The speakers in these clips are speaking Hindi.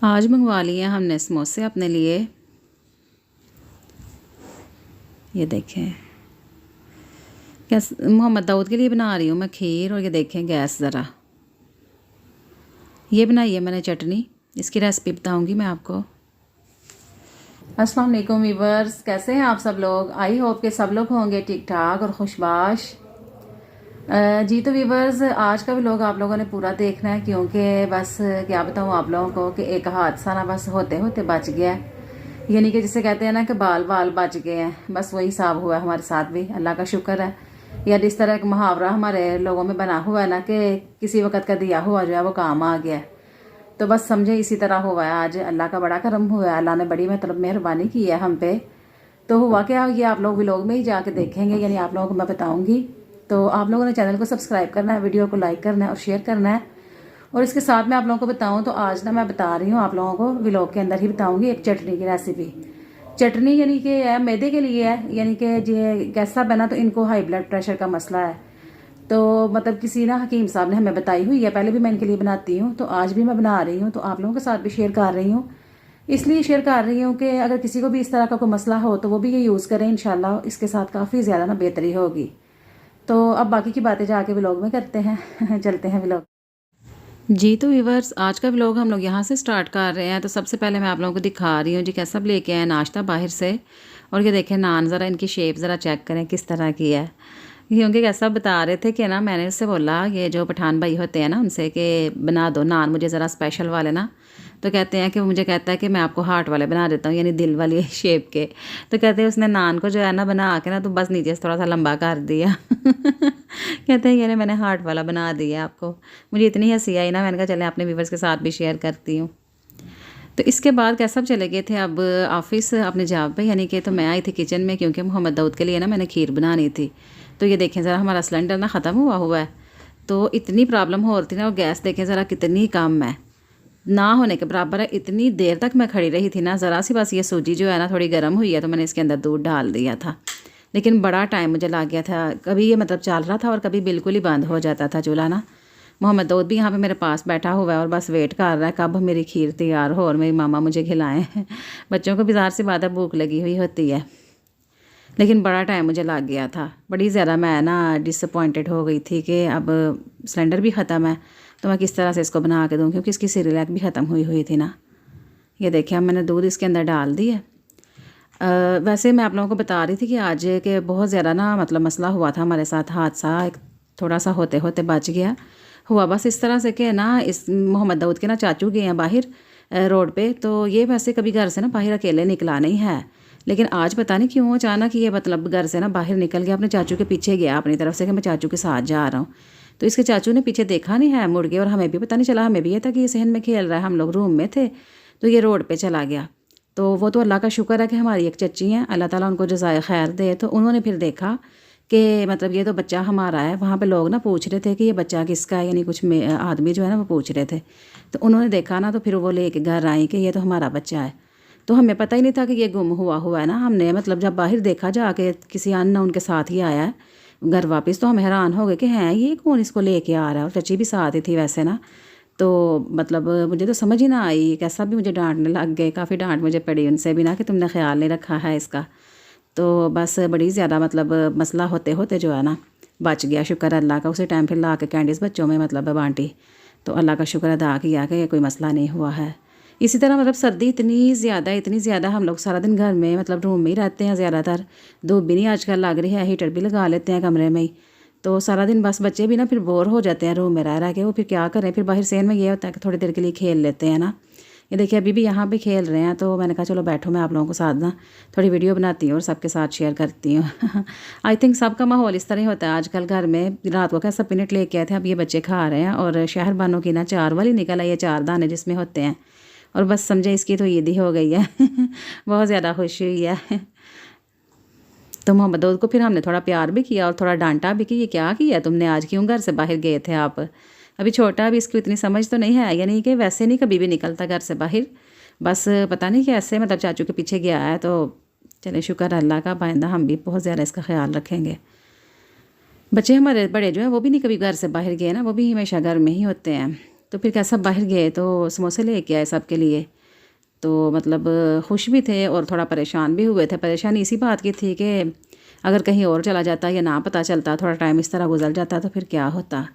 आज मंगवा लिए हमने समोसे अपने लिए। ये देखें, क्या मोहम्मद दाऊद के लिए बना रही हूँ मैं खीर। और ये देखें गैस ज़रा, ये बनाई है मैंने चटनी। इसकी रेसिपी बताऊँगी मैं आपको। अस्सलाम वालेकुम वीवर्स, कैसे हैं आप सब लोग। आई होप के सब लोग होंगे ठीक ठाक और खुशबाश। जी तो वीवर्स, आज का भी लोग आप लोगों ने पूरा देखना है, क्योंकि बस क्या बताऊँ आप लोगों को कि एक हादसा ना बस होते होते बच गया है। यानी कि जिसे कहते हैं ना कि बाल बाल बच गए हैं, बस वही हिसाब हुआ है हमारे साथ भी। अल्लाह का शुक्र है। या जिस तरह एक मुहावरा हमारे लोगों में बना हुआ है ना कि किसी वक्त का दिया हुआ जो है वो काम आ गया है, तो बस समझे इसी तरह हुआ है। आज अल्लाह का बड़ा करम हुआ है, अल्लाह ने बड़ी मतलब मेहरबानी की है हम पे। तो हुआ क्या, ये आप लोग व्लॉग में ही जाके देखेंगे, यानी आप लोगों को मैं बताऊंगी। तो आप लोगों ने चैनल को सब्सक्राइब करना है, वीडियो को लाइक करना है और शेयर करना है। और इसके साथ में आप लोगों को बताऊं तो आज ना मैं बता रही हूँ आप लोगों को, व्लॉग के अंदर ही बताऊंगी एक चटनी की रेसिपी। चटनी यानी कि है मैदे के लिए है, यानी कि ये कैसा बना, तो इनको हाई ब्लड प्रेशर का मसला है। तो मतलब किसी ना हकीम साहब ने हमें बताई हुई है, पहले भी मैं इनके लिए बनाती हूँ, तो आज भी मैं बना रही हूँ, तो आप लोगों के साथ भी शेयर कर रही हूँ। इसलिए शेयर कर रही हूँ कि अगर किसी को भी इस तरह का कोई मसला हो तो वो भी ये यूज़ करें, इंशाल्लाह इसके साथ काफ़ी ज़्यादा ना बेहतरी होगी। तो अब बाकी की बातें जाके व्लॉग में करते हैं चलते हैं व्लॉग। जी तो व्यूवर्स, आज का व्लॉग हम लोग यहाँ से स्टार्ट कर रहे हैं। तो सबसे पहले मैं आप लोगों को दिखा रही हूँ जी कैसा लेके आए नाश्ता बाहर से। और ये देखें नान, ज़रा इनकी शेप ज़रा चेक करें किस तरह की है। क्योंकि कैसा बता रहे थे कि ना, मैंने उससे बोला, ये जो पठान भाई होते हैं ना उनसे, कि बना दो नान मुझे ज़रा स्पेशल वाले ना। तो कहते हैं कि मुझे कहता है कि मैं आपको हार्ट वाले बना देता हूँ, यानी दिल वाली शेप के। तो कहते हैं उसने नान को जो है ना बना के ना, तो बस नीचे से थोड़ा सा लंबा कर दिया कहते हैं ये मैंने हार्ट वाला बना दिया आपको। मुझे इतनी हंसी आई ना, मैंने कहा चले अपने व्यूवर्स के साथ भी शेयर करती हूँ। तो इसके बाद कैसा चले गए थे अब ऑफिस अपने जॉब पे, यानी कि तो मैं आई थी किचन में, क्योंकि मोहम्मद दाऊद के लिए ना मैंने खीर बनानी थी। तो ये देखें ज़रा हमारा सिलेंडर ना ख़त्म हुआ हुआ है, तो इतनी प्रॉब्लम हो रही थी ना। और गैस देखें ज़रा कितनी कम है, ना होने के बराबर है। इतनी देर तक मैं खड़ी रही थी ना, ज़रा सी बस ये सूजी जो है ना थोड़ी गर्म हुई है, तो मैंने इसके अंदर दूध डाल दिया था। लेकिन बड़ा टाइम मुझे लग गया था, कभी ये मतलब चल रहा था और कभी बिल्कुल ही बंद हो जाता था चूल्हा ना। मोहम्मद दाऊद भी यहाँ पे मेरे पास बैठा हुआ है और बस वेट कर रहा है कब मेरी खीर तैयार हो और मेरी मामा मुझे खिलाएं बच्चों को भी ज़ाहिर सी बात है भूख लगी हुई होती है। लेकिन बड़ा टाइम मुझे लग गया था, बड़ी ज़्यादा मैं ना डिसअपॉइंटेड हो गई थी कि अब सिलेंडर भी ख़त्म है, तो मैं किस तरह से इसको बना के दूँ, क्योंकि इसकी सेरेलैक भी ख़त्म हुई हुई थी ना। ये देखिए अब मैंने दूध इसके अंदर डाल दी है। वैसे मैं आप लोगों को बता रही थी कि आज के बहुत ज़्यादा ना मतलब मसला हुआ था हमारे साथ, हादसा एक थोड़ा सा होते होते बच गया। हुआ बस इस तरह से कि ना, इस मोहम्मद दाऊद के ना चाचू गए हैं बाहर रोड पे। तो ये वैसे कभी घर से ना बाहर अकेले निकला नहीं है, लेकिन आज पता नहीं क्यों अचानक ये मतलब घर से ना बाहर निकल गया, अपने चाचू के पीछे गया अपनी तरफ से कि मैं चाचू के साथ जा रहा हूँ। तो इसके चाचू ने पीछे देखा नहीं है, मुड़ गया, और हमें भी पता नहीं चला। हमें भी ये था कि ये सहन में खेल रहा है, हम लोग रूम में थे, तो ये रोड पर चला गया। तो वो तो अल्लाह का शुक्र है कि हमारी एक चच्ची हैं, अल्लाह ताला उनको जज़ाए खैर दे। तो उन्होंने फिर देखा कि मतलब ये तो बच्चा हमारा है। वहाँ पे लोग ना पूछ रहे थे कि ये बच्चा किसका है, यानी कुछ आदमी जो है ना वो पूछ रहे थे। तो उन्होंने देखा ना, तो फिर वो लेके घर आई कि ये तो हमारा बच्चा है। तो हमें पता ही नहीं था कि ये गुम हुआ है ना। हमने मतलब जब बाहर देखा जाके किसी अननोन के साथ ही आया है घर वापस, तो हम हैरान हो गए कि हैं ये कौन इसको लेके आ रहा है। और चची भी साथ ही थी वैसे ना। तो मतलब मुझे तो समझ ही ना आई, कैसा भी मुझे डांटने लग गए, काफ़ी डांट मुझे पड़ी उनसे भी ना कि तुमने ख्याल नहीं रखा है इसका। तो बस बड़ी ज़्यादा मतलब मसला होते होते जो है ना बच गया, शुक्र अल्लाह का। उसी टाइम फिर ला के कैंडीज़ बच्चों में मतलब बांटी, तो अल्लाह का शुक्र अदा किया कि कोई मसला नहीं हुआ है। इसी तरह मतलब सर्दी इतनी ज़्यादा, हम लोग सारा दिन घर में मतलब रूम में ही रहते हैं ज़्यादातर। धूप भी नहीं आजकल लग रही है, हीटर भी लगा लेते हैं कमरे में ही। तो सारा दिन बस बच्चे भी ना फिर बोर हो जाते हैं रूम में रह रह के, वो फिर क्या करें। फिर बाहर सहन में ये होता है कि थोड़ी देर के लिए खेल लेते हैं ना। ये देखिए अभी भी यहाँ पे खेल रहे हैं, तो मैंने कहा चलो बैठो, मैं आप लोगों के साथ ना थोड़ी वीडियो बनाती हूँ और सबके साथ शेयर करती हूँ आई थिंक सबका माहौल इस तरह ही होता है आजकल घर में। रात को कैसा पिनट लेके आए थे, अब ये बच्चे खा रहे हैं। और शहर बानों की ना 4 वाली निकल आई है, 4 दाने जिसमें होते हैं। और बस समझे इसकी तो ईद ही हो गई है बहुत ज़्यादा खुशी हुई है तो मोहम्मद दाऊद को फिर हमने थोड़ा प्यार भी किया और थोड़ा डांटा भी कि ये क्या किया तुमने, आज क्यों घर से बाहर गए थे आप। अभी छोटा, अभी इसको इतनी समझ तो नहीं है, यानी कि वैसे नहीं कभी भी निकलता घर से बाहर। बस पता नहीं कैसे मतलब चाचू के पीछे गया है। तो चले शुक्र अल्लाह का, पाइंदा हम भी बहुत ज़्यादा इसका ख्याल रखेंगे। बच्चे हमारे बड़े जो हैं वो भी नहीं कभी घर से बाहर गए ना, वो भी हमेशा घर में ही होते हैं। तो फिर क्या सब बाहर गए तो समोसे लेके आए सबके लिए। तो मतलब खुश भी थे और थोड़ा परेशान भी हुए थे। परेशानी इसी बात की थी कि अगर कहीं और चला जाता या ना पता चलता, थोड़ा टाइम इस तरह गुजर जाता तो फिर क्या होता।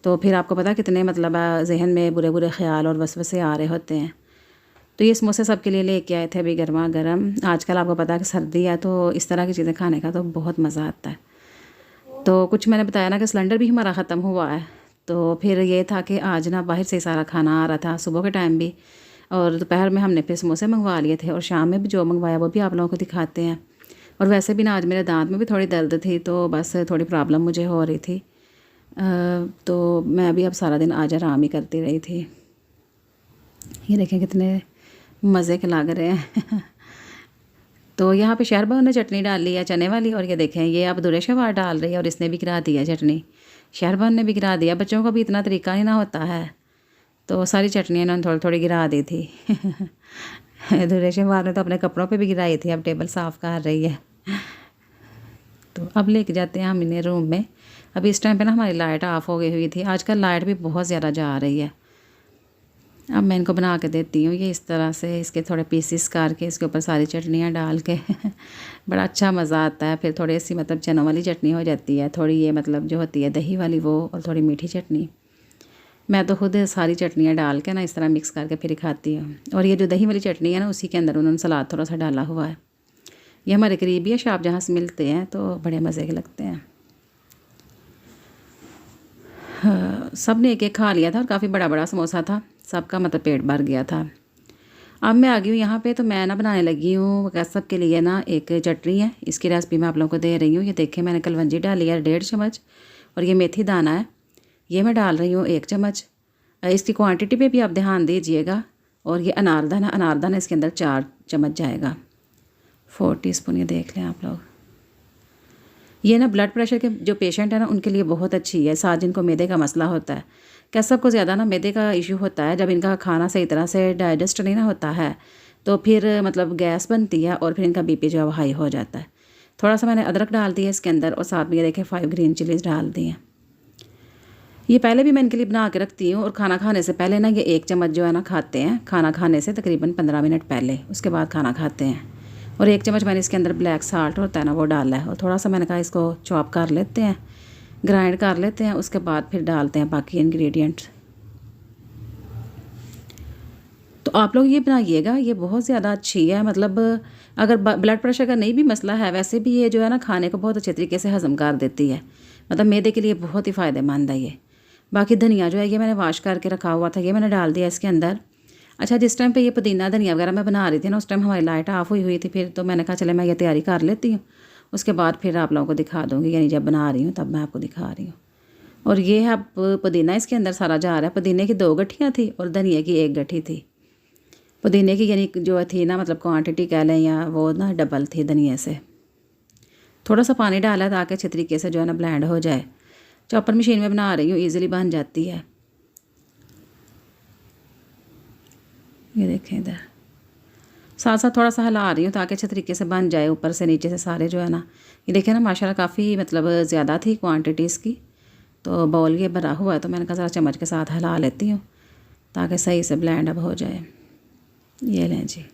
तो फिर आपको पता कितने मतलब जहन में बुरे बुरे ख्याल और वसवसे आ रहे होते हैं। तो ये समोसे सबके लिए लेके आए थे अभी गर्मा गर्म। आजकल आपको पता है कि सर्दी है तो इस तरह की चीज़ें खाने का तो बहुत मज़ा आता है। तो कुछ मैंने बताया ना कि सिलेंडर भी हमारा ख़त्म हुआ है। तो फिर ये था कि आज ना बाहर से सारा खाना आ रहा था, सुबह के टाइम भी, और दोपहर में हमने फिर समोसे मंगवा लिए थे, और शाम में भी जो मंगवाया वो भी आप लोगों को दिखाते हैं। और वैसे भी ना आज मेरे दांत में भी थोड़ी दर्द थी, तो बस थोड़ी प्रॉब्लम मुझे हो रही थी। तो मैं अभी अब सारा दिन आज आराम ही करती रही थी। ये देखें कितने मज़े के लग रहे हैं। तो यहाँ पे शहरबा ने चटनी डाल ली है चने वाली, और ये देखें ये अब दुरेशवार डाल रही है, और इसने भी गिरा दिया चटनी। शहरबा ने भी गिरा दिया। बच्चों का भी इतना तरीका नहीं ना होता है, तो सारी चटनियाँ इन्होंने थोड़ी थोड़ी गिरा दी थी। दुरेशवार ने तो अपने कपड़ों पे भी गिराई थी, अब टेबल साफ़ कर रही है। तो अब लेके जाते हैं हम इन्हें रूम में। अभी इस टाइम पे ना हमारी लाइट ऑफ हो गई हुई थी। आजकल लाइट भी बहुत ज़्यादा जा रही है। अब मैं इनको बना के देती हूँ ये इस तरह से, इसके थोड़े पीसीस करके इसके ऊपर सारी चटनियाँ डाल के। बड़ा अच्छा मज़ा आता है। फिर थोड़ी सी मतलब चनों वाली चटनी हो जाती है, थोड़ी ये मतलब जो होती है दही वाली वो, और थोड़ी मीठी चटनी। मैं तो खुद सारी चटनियाँ डाल के ना इस तरह मिक्स करके फिर खाती हूँ। और ये जो दही वाली चटनी है ना, उसी के अंदर उन्होंने सलाद थोड़ा सा डाला हुआ है। ये हमारे करीब ही है शॉप जहाँ से मिलते हैं, तो बड़े मज़े के लगते हैं। हाँ, सब ने एक एक खा लिया था, और काफ़ी बड़ा बड़ा समोसा था, सबका मतलब पेट भर गया था। अब मैं आ गई हूँ यहाँ पे, तो मैं ना बनाने लगी हूँ सबके लिए ना एक चटनी है। इसकी रेसिपी मैं आप लोगों को दे रही हूँ। ये देखें मैंने कलवंजी डाली है 1.5 चम्मच, और ये मेथी दाना है, ये मैं डाल रही हूँ 1 चम्मच। इसकी क्वांटिटी पे भी आप ध्यान दीजिएगा। और ये अनारदाना इसके अंदर 4 चम्मच जाएगा, 4 टीस्पून। ये देख लें आप लोग। ये ना ब्लड प्रेशर के जो पेशेंट है ना, उनके लिए बहुत अच्छी है। साथ जिनको मैदे का मसला होता है, क्या सबको ज़्यादा ना मैदे का इशू होता है। जब इनका खाना सही तरह से डाइजेस्ट नहीं ना होता है, तो फिर मतलब गैस बनती है, और फिर इनका बीपी जो है हाई हो जाता है। थोड़ा सा मैंने अदरक डाल दिया इसके अंदर, और साथ में ये देखें 5 ग्रीन चिलीज़ डाल दी हैं। ये पहले भी मैं इनके लिए बना के रखती हूँ, और खाना खाने से पहले ना ये 1 चम्मच जो है ना खाते हैं। खाना खाने से तकरीबन 15 मिनट पहले, उसके बाद खाना खाते हैं। और 1 चम्मच मैंने इसके अंदर ब्लैक साल्ट होता है ना, वो डाला है। और थोड़ा सा मैंने कहा इसको चॉप कर लेते हैं, ग्राइंड कर लेते हैं, उसके बाद फिर डालते हैं बाकी इंग्रेडिएंट्स। तो आप लोग ये बनाइएगा, ये बहुत ज़्यादा अच्छी है। मतलब अगर ब्लड प्रेशर का नहीं भी मसला है, वैसे भी ये जो है ना खाने को बहुत अच्छे तरीके से हज़म कर देती है। मतलब मैदे के लिए बहुत ही फ़ायदेमंद है ये। बाकी धनिया जो है ये मैंने वाश करके रखा हुआ था, ये मैंने डाल दिया इसके अंदर। अच्छा, जिस टाइम पे ये पुदीना धनिया वगैरह मैं बना रही थी ना, उस टाइम हमारी लाइट ऑफ हुई थी। फिर तो मैंने कहा चले मैं ये तैयारी कर लेती हूँ, उसके बाद फिर आप लोगों को दिखा दूँगी। यानी जब बना रही हूँ तब मैं आपको दिखा रही हूँ। और ये है पुदीना इसके अंदर सारा जा रहा है। पुदीने की 2 गठियाँ थी, और धनिया की 1 गठी थी। पुदीने की यानी जो थी ना, मतलब क्वांटिटी कह लें, या वो ना डबल थी धनिया से। थोड़ा सा पानी डाला ताकि अच्छे तरीके से जो है ना ब्लेंड हो जाए। चॉपर मशीन में बना रही हूँ, ईज़िली बन जाती है। ये देखें इधर साथ साथ थोड़ा सा हिला रही हूँ ताकि अच्छे तरीके से बन जाए, ऊपर से नीचे से सारे जो है ना। ये देखें ना माशाल्लाह काफ़ी मतलब ज़्यादा थी क्वांटिटी इसकी। तो बाउल ये भरा हुआ है, तो मैंने कहा ज़रा चम्मच के साथ हिला लेती हूँ ताकि सही से ब्लेंड अब हो जाए। ये लें जी,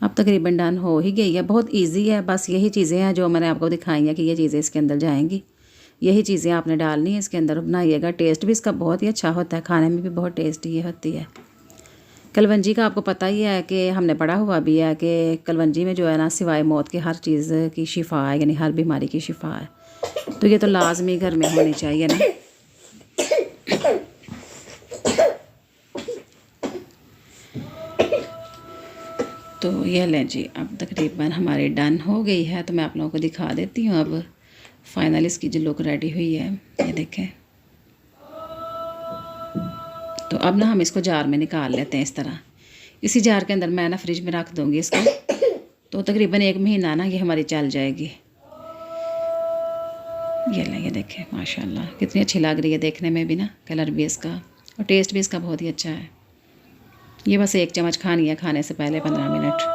अब तकरीबन डन हो ही गई है। बहुत इजी है, बस यही चीज़ें हैं जो मैंने आपको दिखाई हैं कि ये चीज़ें इसके अंदर जाएंगी। यही चीज़ें आपने डालनी है इसके अंदर, बनाइएगा। टेस्ट भी इसका बहुत ही अच्छा होता है, खाने में भी बहुत टेस्टी ये होती है। कलवंजी का आपको पता ही है कि हमने पढ़ा हुआ भी है कि कलवंजी में जो है ना सिवाय मौत के हर चीज़ की शिफा है, यानी हर बीमारी की शिफा है। तो ये तो लाजमी घर में होनी चाहिए ना। तो ये लें जी, अब तकरीबन हमारी डन हो गई है। तो मैं आप लोगों को दिखा देती हूँ अब फाइनल इसकी जो लुक रेडी हुई है, ये देखें। तो अब ना हम इसको जार में निकाल लेते हैं इस तरह। इसी जार के अंदर मैं ना फ्रिज में रख दूँगी इसको, तो तकरीबन 1 महीना ना ये हमारी चल जाएगी। ये लें, ये देखें माशाल्लाह कितनी अच्छी लग रही है देखने में भी ना, कलर भी इसका, और टेस्ट भी इसका बहुत ही अच्छा है। ये बस 1 चम्मच खानी है खाने से पहले 15 मिनट।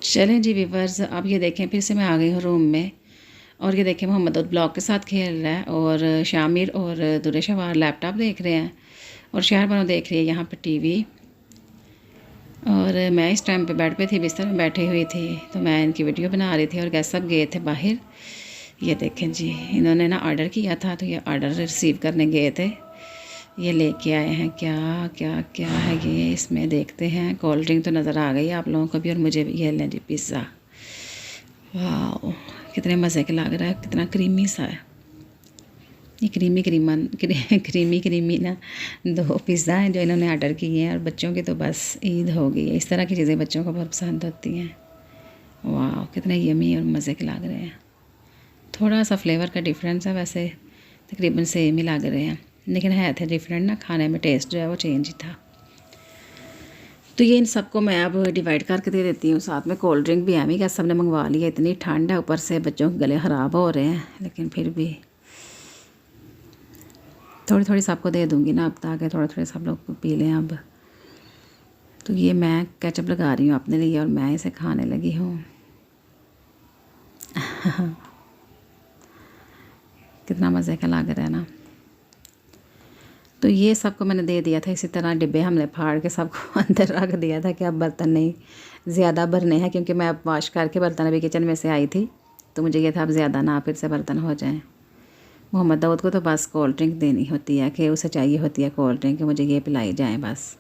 चलें जी व्यूअर्स, अब ये देखें फिर से मैं आ गई हूँ रूम में। और ये देखें मोहम्मद दाऊद ब्लॉग के साथ खेल रहा है और शामिर और दुरेशवार लैपटॉप देख रहे हैं और शहर बनो देख रही है यहाँ पर टीवी। और मैं इस टाइम पे बेड पे थी, बिस्तर में बैठी हुई थी, तो मैं इनकी वीडियो बना रही थी और गैस सब गए थे बाहर। ये देखें जी, इन्होंने ना ऑर्डर किया था तो ये ऑर्डर रिसीव करने गए थे। ये लेके आए हैं क्या क्या क्या है ये, इसमें देखते हैं। कोल्ड ड्रिंक तो नज़र आ गई आप लोगों को भी और मुझे भी। ये लें जी पिज़्ज़ा, वाह कितने मज़े के लग रहा है, कितना क्रीमी सा है। ये क्रीमी ना 2 पिज़्ज़ा हैं जो इन्होंने ऑर्डर किए हैं और बच्चों की तो बस ईद हो गई है। इस तरह की चीज़ें बच्चों को बहुत पसंद होती हैं। वाह कितने यमी और मज़े के लग रहे हैं। थोड़ा सा फ्लेवर का डिफरेंस है, वैसे तकरीबन सेम ही लग रहे हैं, लेकिन है थे डिफरेंट ना, खाने में टेस्ट जो है वो चेंज ही था। तो ये इन सबको मैं अब डिवाइड करके दे देती हूँ। साथ में कोल्ड ड्रिंक भी एमी का सब ने मंगवा लिया। इतनी ठंड है, ऊपर से बच्चों के गले ख़राब हो रहे हैं, लेकिन फिर भी थोड़ी थोड़ी सबको दे दूँगी ना अब, ताकि थोड़े थोड़े सब लोग पी लें अब। तो ये मैं केचप लगा रही हूँ अपने लिए और मैं इसे खाने लगी हूँ। कितना मज़े का लग रहा है ना। तो ये सबको मैंने दे दिया था। इसी तरह डिब्बे हमने फाड़ के सबको अंदर रख दिया था कि अब बर्तन नहीं ज़्यादा भरने हैं, क्योंकि मैं अब वॉश करके बर्तन अभी किचन में से आई थी, तो मुझे ये था अब ज़्यादा ना फिर से बर्तन हो जाएं। मोहम्मद दाऊद को तो बस कोल्ड ड्रिंक देनी होती है कि उसे चाहिए होती है कोल्ड ड्रिंक, मुझे ये पिलाई जाए बस।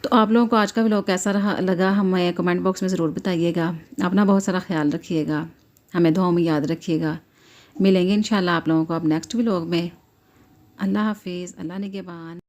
तो आप लोगों को आज का व्लॉग कैसा लगा हमें कमेंट बॉक्स में ज़रूर बताइएगा। अपना बहुत सारा ख्याल रखिएगा, हमें दुआओं में याद रखिएगा। मिलेंगे इंशाल्लाह आप लोगों को अब नेक्स्ट व्लॉग में। अल्लाह हाफिज़, अल्लाह निगहबान।